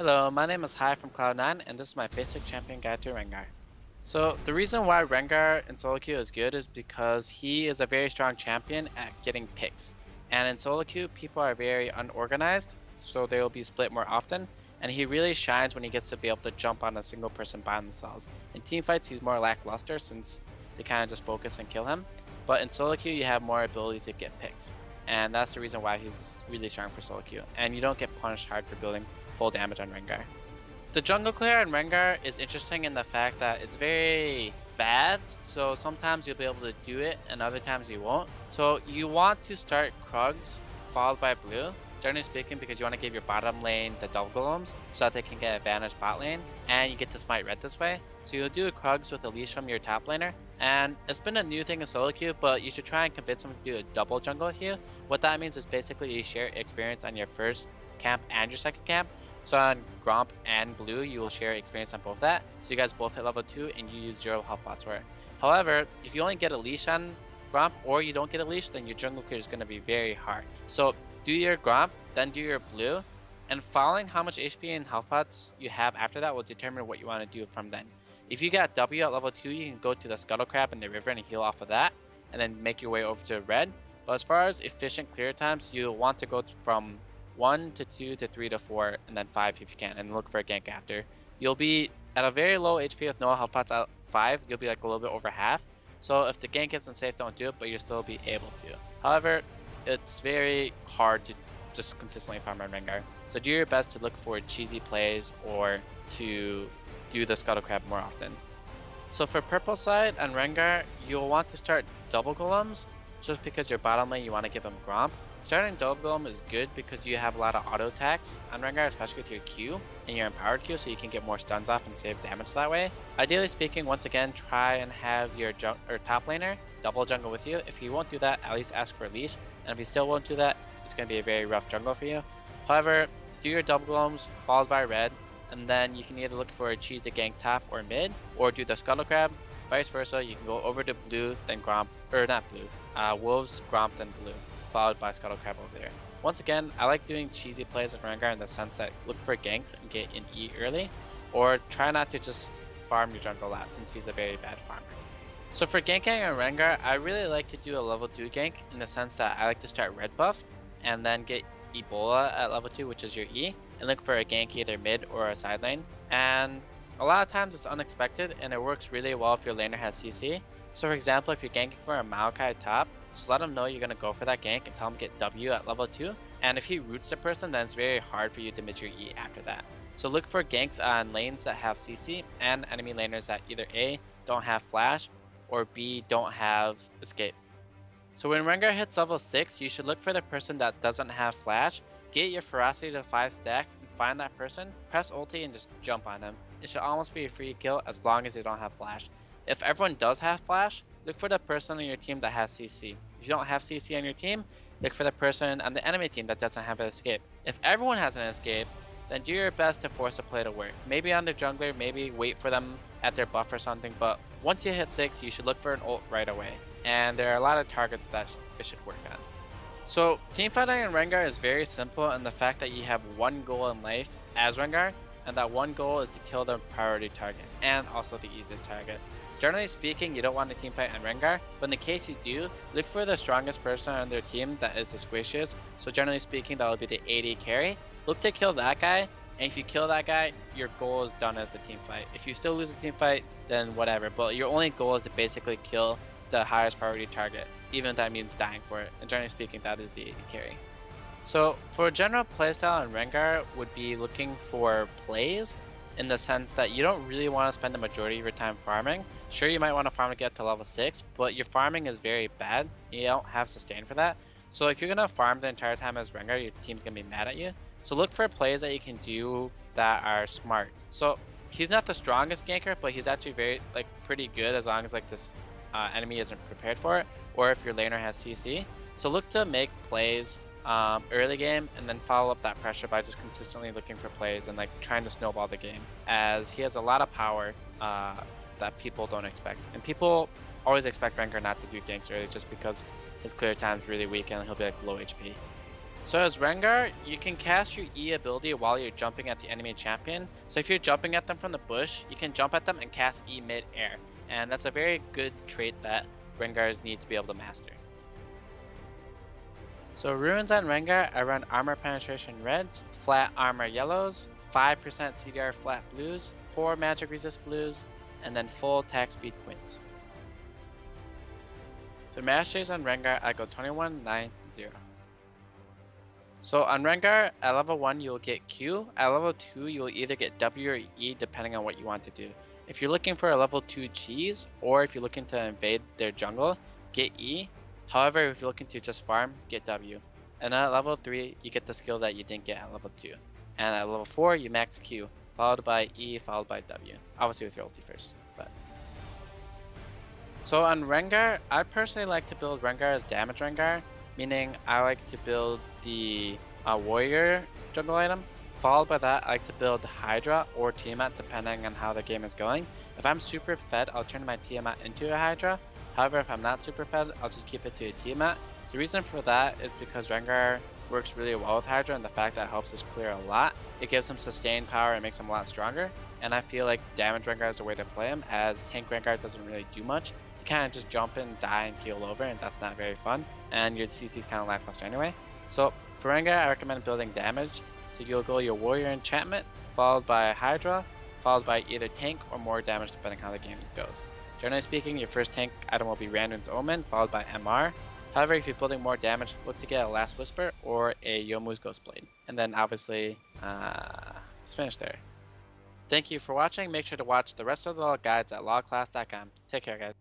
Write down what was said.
Hello, my name is Hai from Cloud9, and this is my basic champion guide to Rengar. So the reason why Rengar in solo queue is good is because he is a very strong champion at getting picks. And in solo queue, people are very unorganized, so they will be split more often, and he really shines when he gets to be able to jump on a single person by themselves. In team fights, he's more lackluster since they kind of just focus and kill him, but in solo queue, you have more ability to get picks. And that's the reason why he's really strong for solo queue, and you don't get punished hard for building full damage on Rengar. The jungle clear on Rengar is interesting in the fact that it's very bad, so sometimes you'll be able to do it and other times you won't. So you want to start Krugs followed by blue, generally speaking, because you want to give your bottom lane the double golems so that they can get advantage bot lane, and you get to smite red this way. So you'll do a Krugs with a leash from your top laner, and it's been a new thing in solo queue, but you should try and convince them to do a double jungle here. What that means is basically you share experience on your first camp and your second camp. So on Gromp and Blue, you will share experience on both that. So you guys both hit level 2 and you use 0 health pots for it. However, if you only get a leash on Gromp or you don't get a leash, then your jungle clear is going to be very hard. So do your Gromp, then do your Blue, and following how much HP and health pots you have after that will determine what you want to do from then. If you got W at level 2, you can go to the Scuttle Crab in the river and heal off of that, and then make your way over to red. But as far as efficient clear times, you'll want to go from 1 to 2 to 3 to 4 and then 5 if you can, and look for a gank after. You'll be at a very low HP with no health pots at 5, you'll be like a little bit over half. So if the gank isn't safe, don't do it, but you'll still be able to. However, it's very hard to just consistently farm on Rengar. So do your best to look for cheesy plays or to do the Scuttle Crab more often. So for purple side on Rengar, you'll want to start double golems just because your bottom lane you want to give them Gromp. Starting double golem is good because you have a lot of auto attacks on Rengar, especially with your Q and your empowered Q, so you can get more stuns off and save damage that way. Ideally speaking, once again, try and have your top laner double jungle with you. If he won't do that, at least ask for a leash, and if he still won't do that, it's going to be a very rough jungle for you. However, do your double golems followed by red, and then you can either look for a cheese to gank top or mid, or do the Scuttle Crab. Vice versa, you can go over to blue, then Gromp, or not blue, Wolves, Gromp, then blue, followed by Scuttle Crab over there. Once again, I like doing cheesy plays with Rengar in the sense that look for ganks and get an E early, or try not to just farm your jungle out since he's a very bad farmer. So for ganking on Rengar, I really like to do a level 2 gank in the sense that I like to start red buff and then get Ebola at level 2, which is your E, and look for a gank either mid or a side lane. And a lot of times it's unexpected and it works really well if your laner has CC. So for example, if you're ganking for a Maokai top, just let him know you're going to go for that gank and tell him to get W at level 2. And if he roots the person, then it's very hard for you to miss your E after that. So look for ganks on lanes that have CC and enemy laners that either A, don't have flash, or B, don't have escape. So when Rengar hits level 6, you should look for the person that doesn't have flash, get your ferocity to 5 stacks, and find that person, press ulti, and just jump on them. It should almost be a free kill as long as they don't have flash. If everyone does have flash, look for the person on your team that has CC. If you don't have CC on your team, look for the person on the enemy team that doesn't have an escape. If everyone has an escape, then do your best to force a play to work. Maybe on the jungler, maybe wait for them at their buff or something, but once you hit 6, you should look for an ult right away. And there are a lot of targets that it should work on. So teamfighting in Rengar is very simple in the fact that you have one goal in life as Rengar, and that one goal is to kill the priority target, and also the easiest target. Generally speaking, you don't want to teamfight on Rengar, but in the case you do, look for the strongest person on their team that is the squishiest. So generally speaking, that will be the AD carry. Look to kill that guy, and if you kill that guy, your goal is done as the team fight. If you still lose a team fight, then whatever, but your only goal is to basically kill the highest priority target, even if that means dying for it. And generally speaking, that is the AD carry. So for a general playstyle on Rengar would be looking for plays in the sense that you don't really want to spend the majority of your time farming. Sure, you might want to farm to get to level 6, but your farming is very bad. You don't have sustain for that. So if you're going to farm the entire time as Rengar, your team's going to be mad at you. So look for plays that you can do that are smart. So he's not the strongest ganker, but he's actually very pretty good as long as this enemy isn't prepared for it, or if your laner has CC. So look to make plays early game and then follow up that pressure by just consistently looking for plays and trying to snowball the game, as he has a lot of power that people don't expect. And people always expect Rengar not to do ganks early just because his clear time is really weak and he'll be low HP. So as Rengar, you can cast your E ability while you're jumping at the enemy champion. So if you're jumping at them from the bush, you can jump at them and cast E mid-air. And that's a very good trait that Rengars need to be able to master. So runes on Rengar, I run armor penetration reds, flat armor yellows, 5% CDR flat blues, 4 magic resist blues, and then full attack speed quints. For masteries on Rengar, I go 21-9-0. So on Rengar, at level 1 you'll get Q, at level 2 you'll either get W or E depending on what you want to do. If you're looking for a level 2 cheese, or if you're looking to invade their jungle, get E. However, if you're looking to just farm, get W. And at level 3, you get the skill that you didn't get at level 2. And at level 4, you max Q, followed by E, followed by W. Obviously with your ulti first, but... So on Rengar, I personally like to build Rengar as damage Rengar, meaning I like to build the warrior jungle item. Followed by that, I like to build Hydra or Tiamat depending on how the game is going. If I'm super fed, I'll turn my Tiamat into a Hydra. However, if I'm not super fed, I'll just keep it to a Tiamat. The reason for that is because Rengar works really well with Hydra, and the fact that it helps us clear a lot. It gives him sustained power and makes him a lot stronger. And I feel like damage Rengar is the way to play him, as tank Rengar doesn't really do much. You kind of just jump in, die, and keel over, and that's not very fun. And your CC is kind of lackluster anyway. So for Rengar, I recommend building damage. So you'll go your warrior enchantment, followed by Hydra, followed by either tank or more damage depending on how the game goes. Generally speaking, your first tank item will be Randon's Omen, followed by MR. However, if you're building more damage, look to get a Last Whisper or a Youmuu's Ghostblade. And then obviously, let's finish there. Thank you for watching. Make sure to watch the rest of the guides at lawclass.com. Take care, guys.